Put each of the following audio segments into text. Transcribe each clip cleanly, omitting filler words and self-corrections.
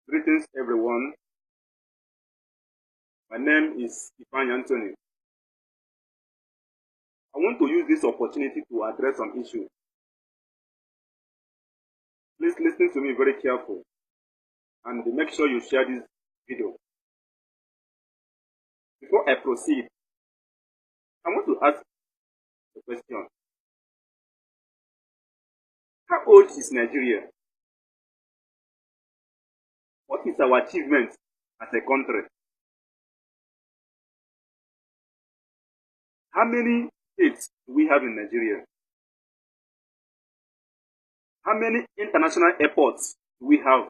Greetings, everyone. My name is Ifan Anthony. I want to use this opportunity to address some issues. Please listen to me very carefully and make sure you share this video. Before I proceed, I want to ask a question. How old is Nigeria? What is our achievement as a country? How many states do we have in Nigeria? How many international airports do we have?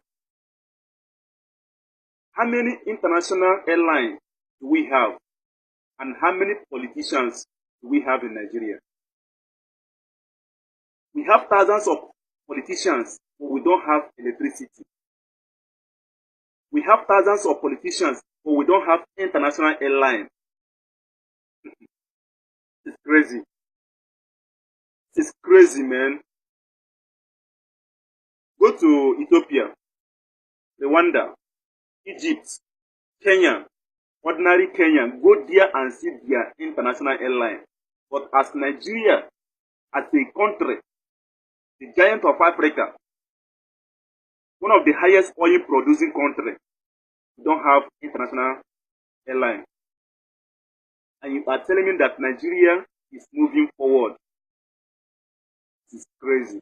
How many international airlines do we have? And how many politicians do we have in Nigeria? We have thousands of politicians, but we don't have electricity. We have thousands of politicians, but we don't have international airlines. It's crazy. It's crazy, man. Go to Ethiopia, Rwanda, Egypt, Kenya, ordinary Kenyan. Go there and see their international airline. But as Nigeria, as a country, the giant of Africa, one of the highest oil producing countries, we don't have international airline. And you are telling me that Nigeria is moving forward. This is crazy.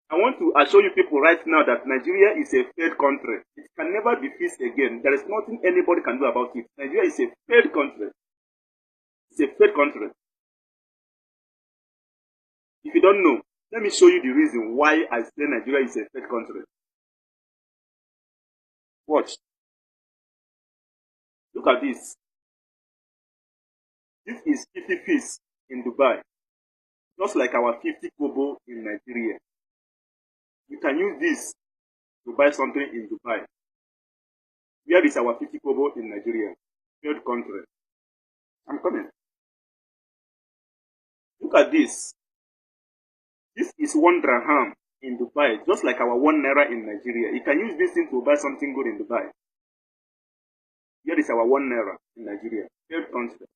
I want to assure you people right now that Nigeria is a failed country. It can never be fixed again. There is nothing anybody can do about it. Nigeria is a failed country. It's a failed country. If you don't know, let me show you the reason why I say Nigeria is a failed country. Watch. Look at this. This is 50 fees in Dubai. Just like our 50 kobo in Nigeria. You can use this to buy something in Dubai. Where is our 50 kobo in Nigeria? Third country. I'm coming. Look at this. This is 1 dirham in Dubai, just like our 1 naira in Nigeria. You can use this thing to buy something good in Dubai. Here is our 1 naira in Nigeria. Third country.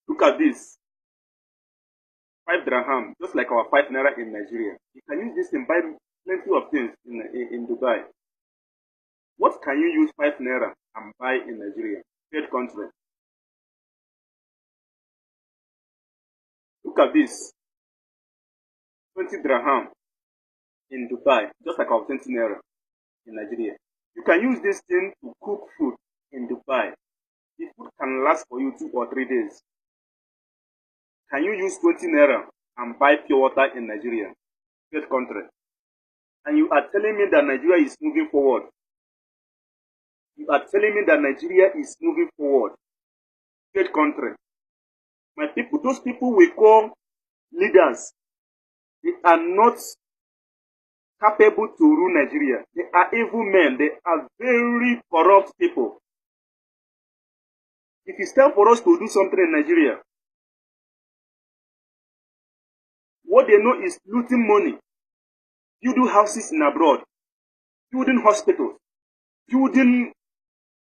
Look at this. 5 dirham, just like our 5 naira in Nigeria. You can use this and buy plenty of things in Dubai. What can you use 5 naira and buy in Nigeria? Third country. Look at this. 20 dirham in Dubai, just like our 20 naira in Nigeria. You can use this thing to cook food in Dubai. The food can last for you 2 or 3 days. Can you use 20 naira and buy pure water in Nigeria? Third country. And you are telling me that Nigeria is moving forward. You are telling me that Nigeria is moving forward. Third country. My people, those people we call leaders, they are not capable to rule Nigeria. They are evil men. They are very corrupt people. It is time for us to do something in Nigeria. What they know is looting money, building houses in abroad, building hospitals, building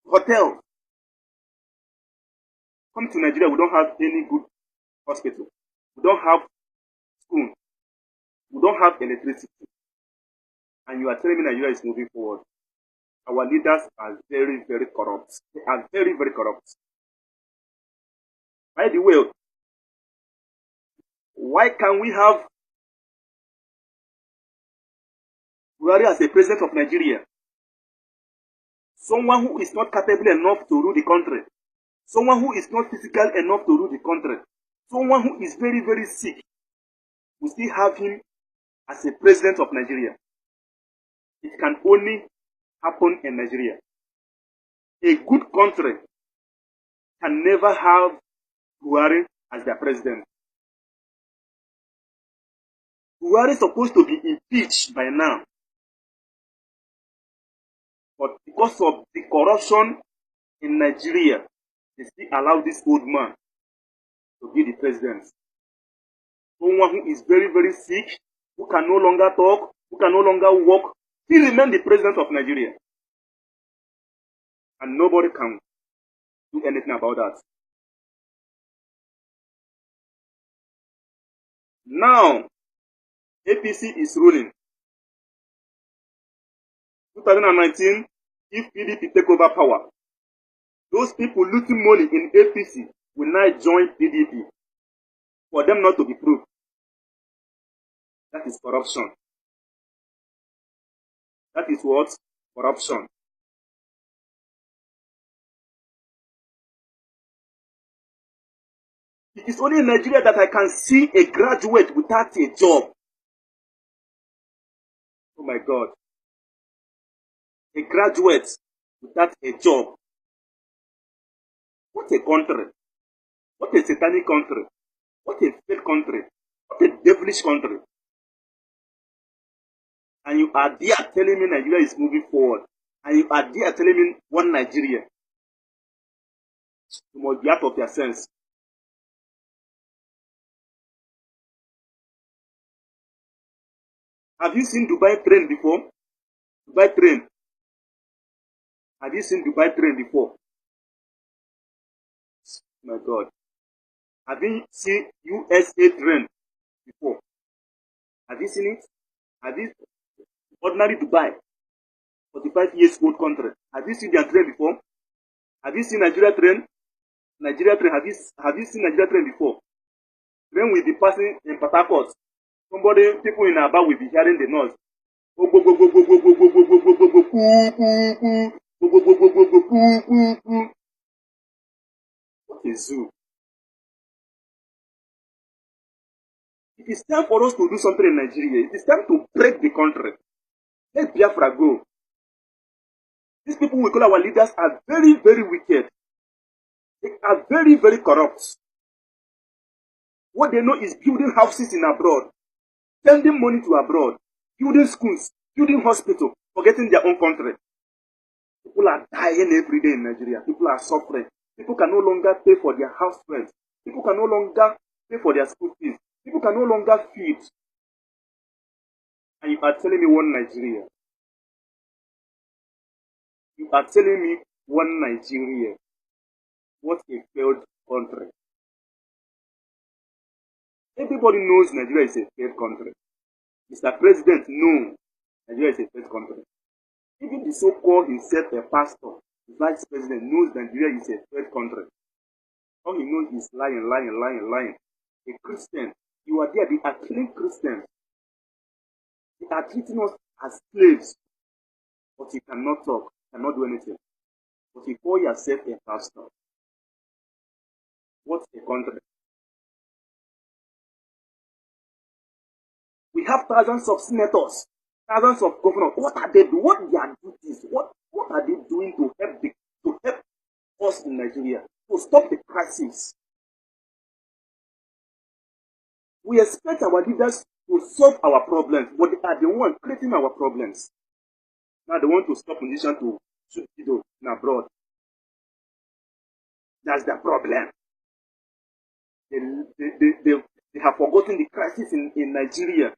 hotels. Come to Nigeria, we don't have any good hospital. We don't have school. We don't have electricity. And you are telling me Nigeria is moving forward. Our leaders are very, very corrupt. They are very, very corrupt. By the way, why can we have Buhari as a president of Nigeria? Someone who is not capable enough to rule the country. Someone who is not physical enough to rule the country. Someone who is very, very sick. We still have him as a president of Nigeria. It can only happen in Nigeria. A good country can never have Buhari as their president. Buhari is supposed to be impeached by now. But because of the corruption in Nigeria, they still allow this old man to be the president. Someone who is very, very sick, who can no longer talk, who can no longer walk, still remain the president of Nigeria. And nobody can do anything about that. Now, APC is ruling. 2019, if PDP take over power, those people looting money in APC will now join PDP for them not to be proved. That is corruption. That is what? Corruption. It is only in Nigeria that I can see a graduate without a job. Oh my God. A graduate without a job. What a country. What a satanic country. What a fake country. What a devilish country. And you are there telling me Nigeria is moving forward. And you are there telling me one Nigeria. You must be out of your sense. Have you seen Dubai train before? Dubai train. Have you seen Dubai train before? Oh my God. Have you seen USA train before? Have you seen it? Have you ordinary Dubai, 45 years old country? Have you seen their train before? Have you seen Nigeria train? Nigeria train. Have you seen Nigeria train before? Train will be passing in Port Harcourt. People in Aba will be hearing the noise. What a zoo. It is time for us to do something in Nigeria. It is time to break the country. Let Biafra go. These people we call our leaders are very, very wicked. They are very, very corrupt. What they know is building houses in abroad, sending money to abroad, building schools, building hospitals, forgetting their own country. People are dying every day in Nigeria. People are suffering. People can no longer pay for their house rent. People can no longer pay for their school fees. People can no longer feed. And you are telling me one Nigeria. You are telling me one Nigeria. What a failed country. Everybody knows Nigeria is a failed country. Mr. President knows Nigeria is a failed country. Even the so-called himself a pastor, the vice president knows Nigeria is a failed country. All he knows is lying. A Christian, you are there, they are killing Christians. They are treating us as slaves. But you cannot talk, cannot do anything. But you call yourself a pastor. What a country. We have thousands of senators, thousands of governors. What are they doing? What they are duties? What are they doing to help us in Nigeria to stop the crisis? We expect our leaders to solve our problems, but they are the ones creating our problems. Now they want to stop musicians to shoot video in abroad. That's the problem. They have forgotten the crisis in Nigeria.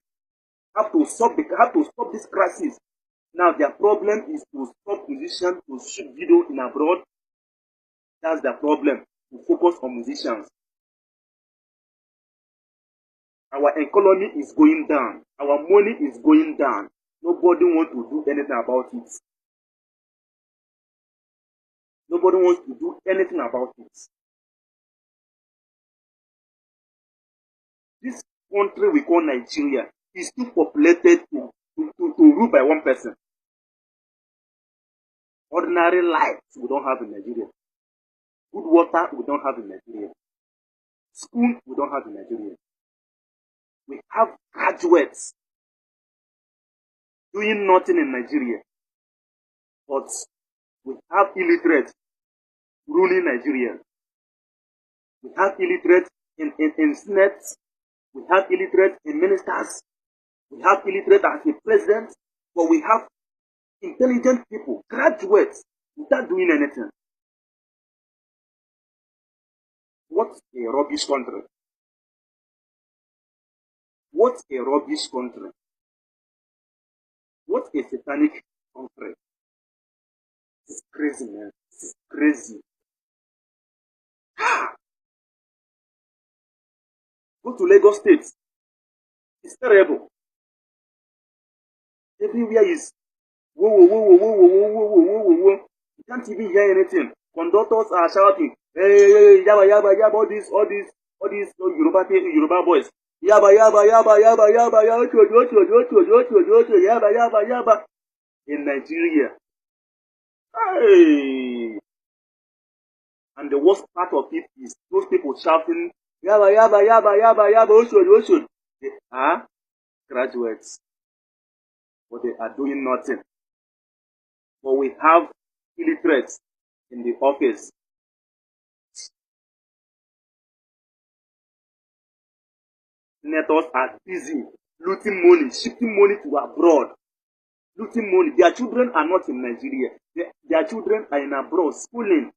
Have to stop this crisis. Now their problem is to stop musicians to shoot video in abroad. That's the problem. To focus on musicians. Our economy is going down. Our money is going down. Nobody wants to do anything about it. Nobody wants to do anything about it. This country we call Nigeria is too populated to rule by one person. Ordinary lights we don't have in Nigeria. Good water we don't have in Nigeria. School we don't have in Nigeria. We have graduates doing nothing in Nigeria. But we have illiterates ruling Nigeria. We have illiterates in Senate. We have illiterates in ministers. We have illiterates as a president. But we have intelligent people, graduates, without doing anything. What a rubbish country. What a rubbish country. What a satanic country. It's crazy, man. It's crazy. Go to Lagos State. It's terrible. Everywhere is whoa, whoa, whoa, whoa, whoa, whoa, whoa, whoa, whoa, whoa. You can't even hear anything. Conductors are shouting, hey, yaba, yaba, yaba, all these Yoruba boys. Yaba, yaba, yaba, yaba, yaba, yaba, yaba, yaba. In Nigeria. Hey. And the worst part of it is those people shouting, yaba, yaba, yaba, yaba, yaba, oshod. They are graduates. But they are doing nothing. But we have illiterates in the office. Senators are busy looting money, shifting money to abroad. Looting money. Their children are not in Nigeria. Their children are in abroad, schooling,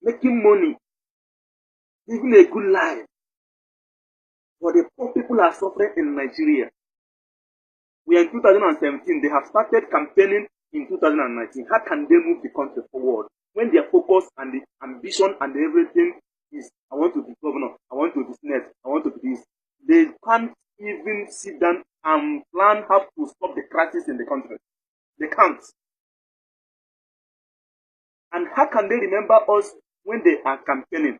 making money, living a good life. But the poor people are suffering in Nigeria. We are in 2017. They have started campaigning in 2019. How can they move the country forward when their focus and the ambition and everything is, I want to be governor, I want to be senate, I want to be this. They can't even sit down and plan how to stop the crisis in the country. They can't. And how can they remember us when they are campaigning?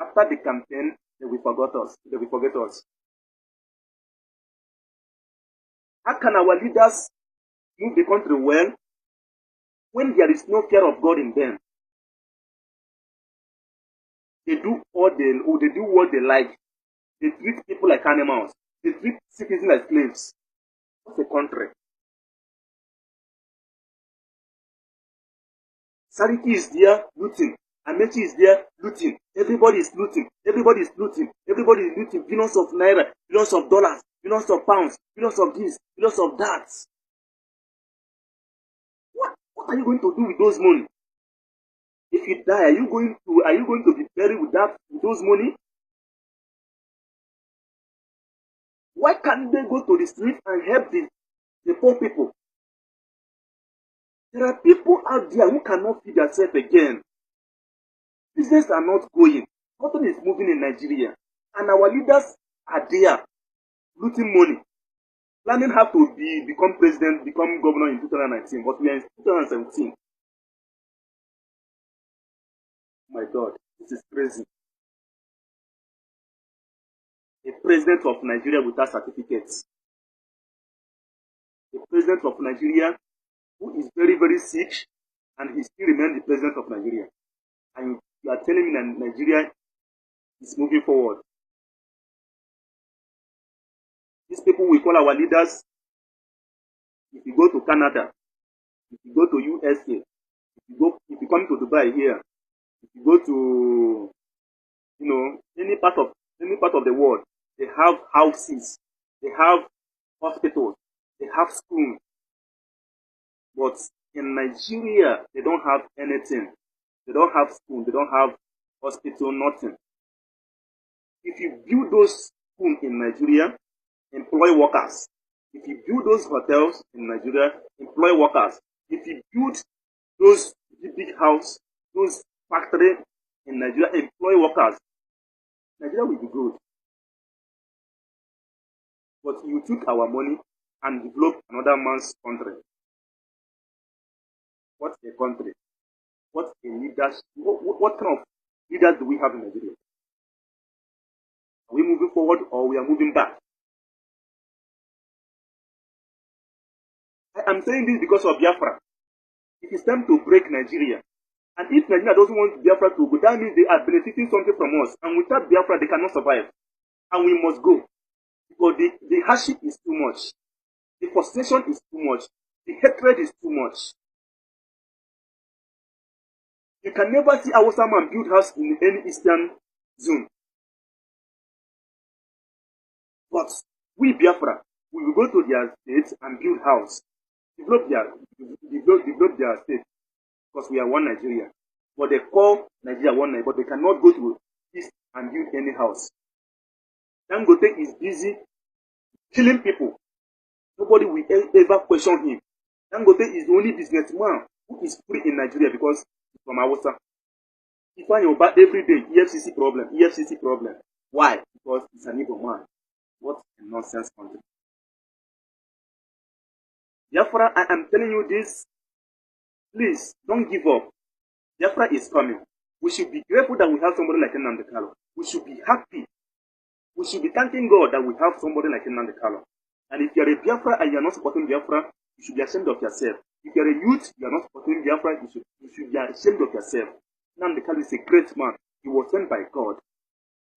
After the campaign, they will forget us. They will forget us. How can our leaders move the country well when there is no fear of God in them? They do what they like. They treat people like animals. They treat citizens like slaves. What's a country? Sariki is there looting. Amechi is there looting. Everybody is looting. Everybody is looting. Everybody is looting. Billions of naira, billions of dollars, billions of pounds, billions of this, billions of that. What are you going to do with those money? If you die, are you going to be buried with those money? Why can't they go to the street and help the poor people? There are people out there who cannot feed themselves again. Business are not going. Nothing is moving in Nigeria. And our leaders are there looting money, planning how to become president, become governor in 2019. But we are in 2017. Oh my God, this is crazy. A president of Nigeria without certificates. A president of Nigeria who is very, very sick, and he still remains the president of Nigeria. And you are telling me that Nigeria is moving forward. These people we call our leaders. If you go to Canada, if you go to USA, if you come to Dubai here, if you go to any part of the world, they have houses, they have hospitals, they have schools. But in Nigeria, they don't have anything. They don't have school, they don't have hospital, nothing. If you build those schools in Nigeria, employ workers. If you build those hotels in Nigeria, employ workers. If you build those big house, those factories in Nigeria, employ workers. Nigeria will be good. But you took our money and developed another man's country. What a country. What a leaders. What kind of leaders do we have in Nigeria? Are we moving forward or we are moving back? I am saying this because of Biafra. It is time to break Nigeria. And if Nigeria doesn't want Biafra to go, that means they are benefiting something from us. And without Biafra, they cannot survive. And we must go. Because the hardship is too much. The frustration is too much. The hatred is too much. You can never see Hausa man build house in any eastern zone. But we Biafra, we will go to their states and build house. Develop their state. Because we are one Nigeria. But they call Nigeria one Nigeria, but they cannot go to east and build any house. Dangote is busy killing people. Nobody will ever question him. Dangote is the only businessman who is free in Nigeria because he's from Hausa. He find your back every day, EFCC problem, EFCC problem. Why? Because he's an evil man. What a nonsense country. Biafra, I am telling you this. Please, don't give up. Biafra is coming. We should be grateful that we have somebody like Nnamdi Kanu. We should be happy. We should be thanking God that we have somebody like Nnamdi Kanu. And if you're a Biafra and you're not supporting Biafra, you should be ashamed of yourself. If you're a youth, you're not supporting Biafra, you should be ashamed of yourself. Nnamdi Kanu is a great man. He was sent by God.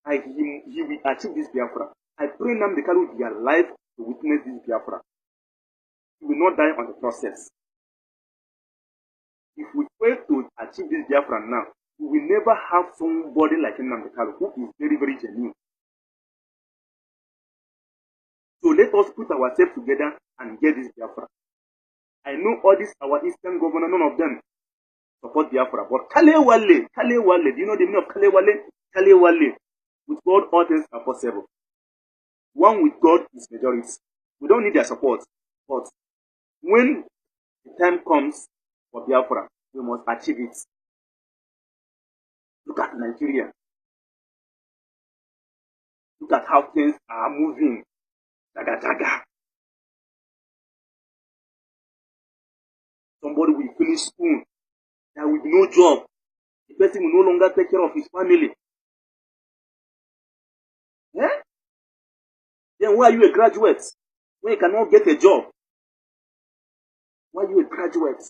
And he will achieve this Biafra. I pray Nnamdi Kanu will be alive to witness this Biafra. He will not die on the process. If we fail to achieve this Biafra now, we will never have somebody like Nnamdi Kanu who is very, very genuine. So let us put ourselves together and get this Biafra. I know all these our Eastern governors, none of them support Biafra. But Kale Wale, do you know the meaning of Kale Wale? Kale Wale. With God, all things are possible. One with God is majority. We don't need their support. But when the time comes for Biafra, we must achieve it. Look at Nigeria. Look at how things are moving. Jaga jaga. Somebody will finish school. There will be no job. The person will no longer take care of his family. Eh? Then why are you a graduate? When you cannot get a job? Why are you a graduate?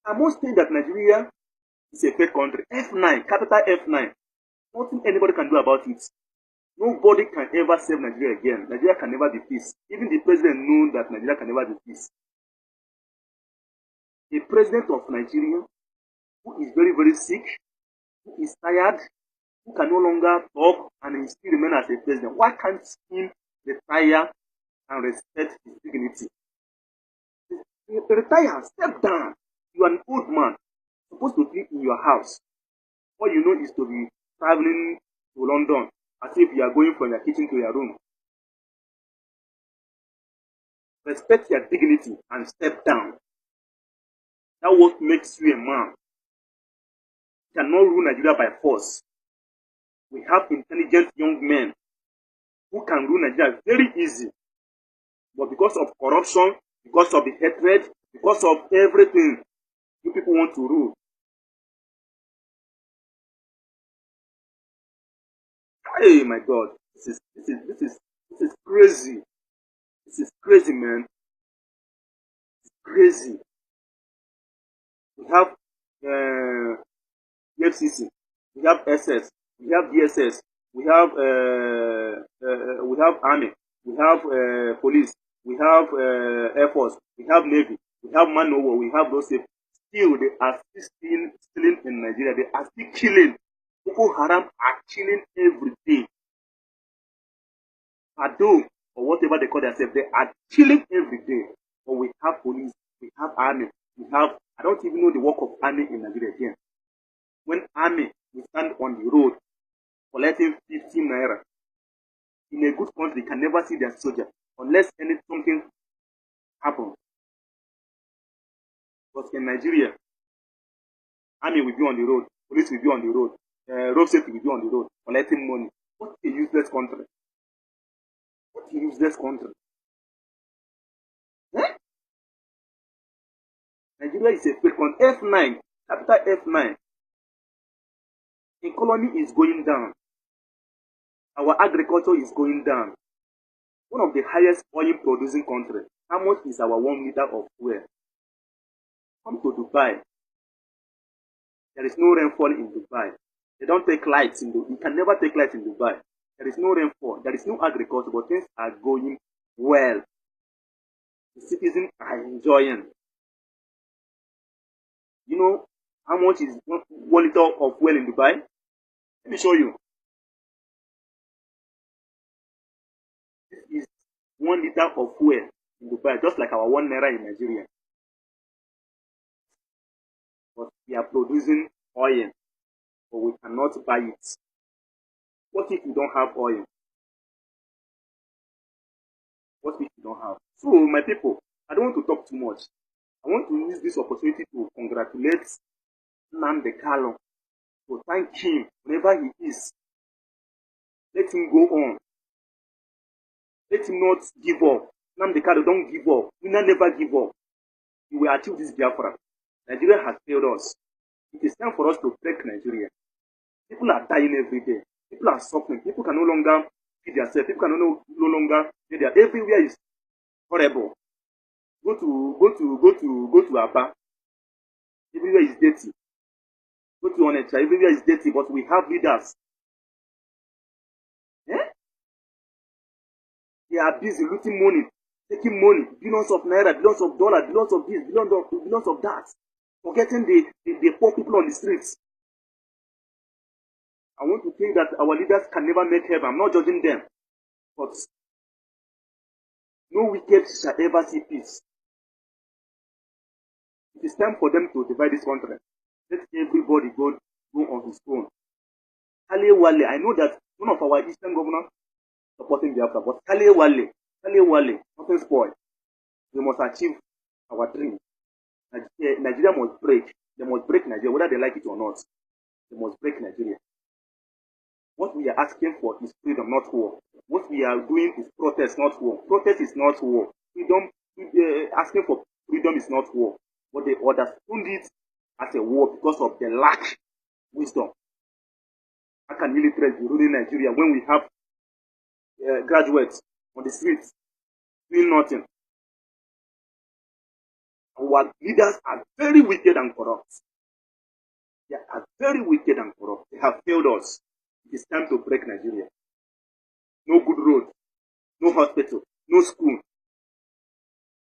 I must say that Nigeria is a fake country. F9, capital F9. Nothing anybody can do about it. Nobody can ever save Nigeria again. Nigeria can never be peace. Even the president knows that Nigeria can never be peace. The president of Nigeria, who is very, very sick, who is tired, who can no longer talk and he still remain as a president, why can't he retire and respect his dignity? Retire, step down. You are an old man, supposed to be in your house. All you know is to be traveling to London as if you are going from your kitchen to your room. Respect your dignity and step down. That's what makes you a man. You cannot rule Nigeria by force. We have intelligent young men who can rule Nigeria very easy. But because of corruption, because of the hatred, because of everything, you people want to rule. Hey, my God, this is crazy. This is crazy, man. It's crazy. We have FCC, we have SS, we have DSS, we have Army, we have police, we have Air Force, we have Navy, we have Manowar, we have those. Still, they are still stealing in Nigeria. They are still killing. Boko Haram are killing every day. Ado, or whatever they call themselves, they are killing every day. But we have police, we have army, we have, I don't even know the work of army in Nigeria again. When army will stand on the road collecting 15 naira, in a good country, they can never see their soldier unless something happens. But in Nigeria, army will be on the road, police will be on the road, road safety will be on the road, collecting money. What a useless country. What a useless country. Eh? Nigeria is a fake country. F9, capital F9. Economy is going down. Our agriculture is going down. One of the highest oil producing countries. How much is our 1 liter of fuel? Come to Dubai. There is no rainfall in Dubai. They don't take lights in Dubai. You can never take lights in Dubai. There is no rainfall. There is no agriculture, but things are going well. The citizens are enjoying. You know how much is 1 liter of fuel in Dubai? Let me show you. This is 1 liter of fuel in Dubai, just like our 1 naira in Nigeria. But we are producing oil. but we cannot buy it. What if you don't have oil? What if you don't have? So, my people, I don't want to talk too much. I want to use this opportunity to congratulate Nnamdi Kanu, to thank him wherever he is. Let him go on. Let him not give up. Nnamdi Kanu, don't give up. We will never give up. We will achieve this Biafra. Nigeria has failed us. It is time for us to break Nigeria. People are dying every day. People are suffering. People can no longer feed themselves. People can no longer feed their. Everywhere is horrible. Go to Aba. Everywhere is dirty. Go to Onitsha. Everywhere is dirty, but we have leaders. They are busy looting money, taking money, billions of naira, billions of dollars, billions of this, billions of that, forgetting the poor people on the streets. I want to think that our leaders can never make heaven. I'm not judging them, but no wicked shall ever see peace. It is time for them to divide this country. Let everybody go on his own. Kale Wale, I know that one of our eastern governors supporting Biafra, but Kale Wale, nothing spoiled. We must achieve our dream. Nigeria must break. They must break Nigeria, whether they like it or not. They must break Nigeria. What we are asking for is freedom, not war. What we are doing is protest, not war. Protest is not war. Asking for freedom is not war. But they understood it as a war because of the lack wisdom. How can military be ruling Nigeria when we have graduates on the streets doing nothing? Our leaders are very wicked and corrupt. They are very wicked and corrupt. They have failed us. It is time to break Nigeria. No good road, no hospital, no school,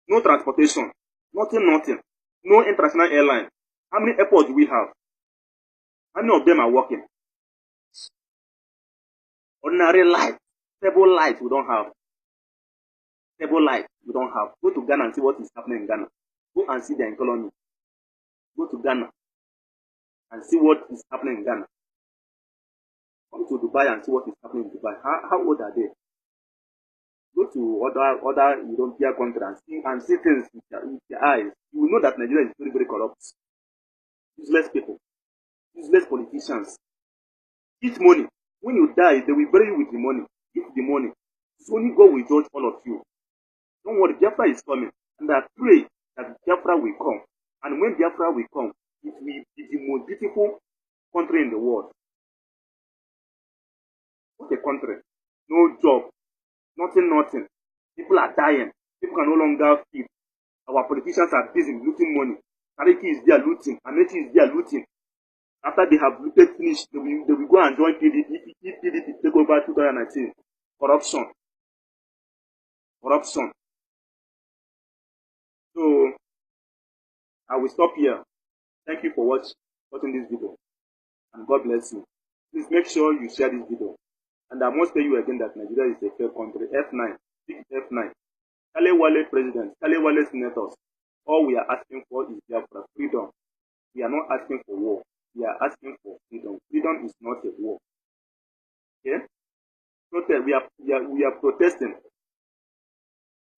no transportation, nothing. No international airline. How many airports do we have? How many of them are working? Ordinary life, stable life we don't have. Stable life we don't have. Go to Ghana and see what is happening in Ghana. Go and see their economy. Go to Ghana and see what is happening in Ghana. Come to Dubai and see what is happening in Dubai. How old are they? Go to other European countries and see things with your eyes. You will know that Nigeria is very, very corrupt. Useless people. Useless politicians. Eat money. When you die, they will bury you with the money. Eat the money. So only God will judge all of you. Don't worry, Biafra is coming. And I pray that Biafra will come. And when Biafra will come, it will be the most beautiful country in the world. What a country. No job. Nothing. People are dying. People can no longer feed. Our politicians are busy looting money. Kariki is there looting. Amechi is there looting. After they have looted finished, they will go and join PDP. If PDP take over 2019. Corruption. So, I will stop here. Thank you for watching this video. And God bless you. Please make sure you share this video. And I must tell you again that Nigeria is a fair country. F9. Pick F9. Kale Wale president. Kale Wale senators. All we are asking for is Biafra freedom. We are not asking for war. We are asking for freedom. Freedom is not a war. Okay? Protest. We are protesting.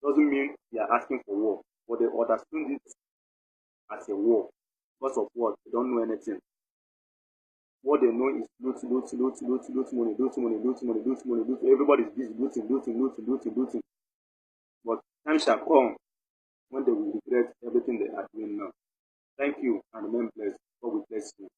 Doesn't mean we are asking for war. But they understand it as a war. Because of what? They don't know anything. What they know is loot money. Everybody is busy looting. But time shall come when they will regret everything they are doing now. Thank you and remain blessed. God will bless you.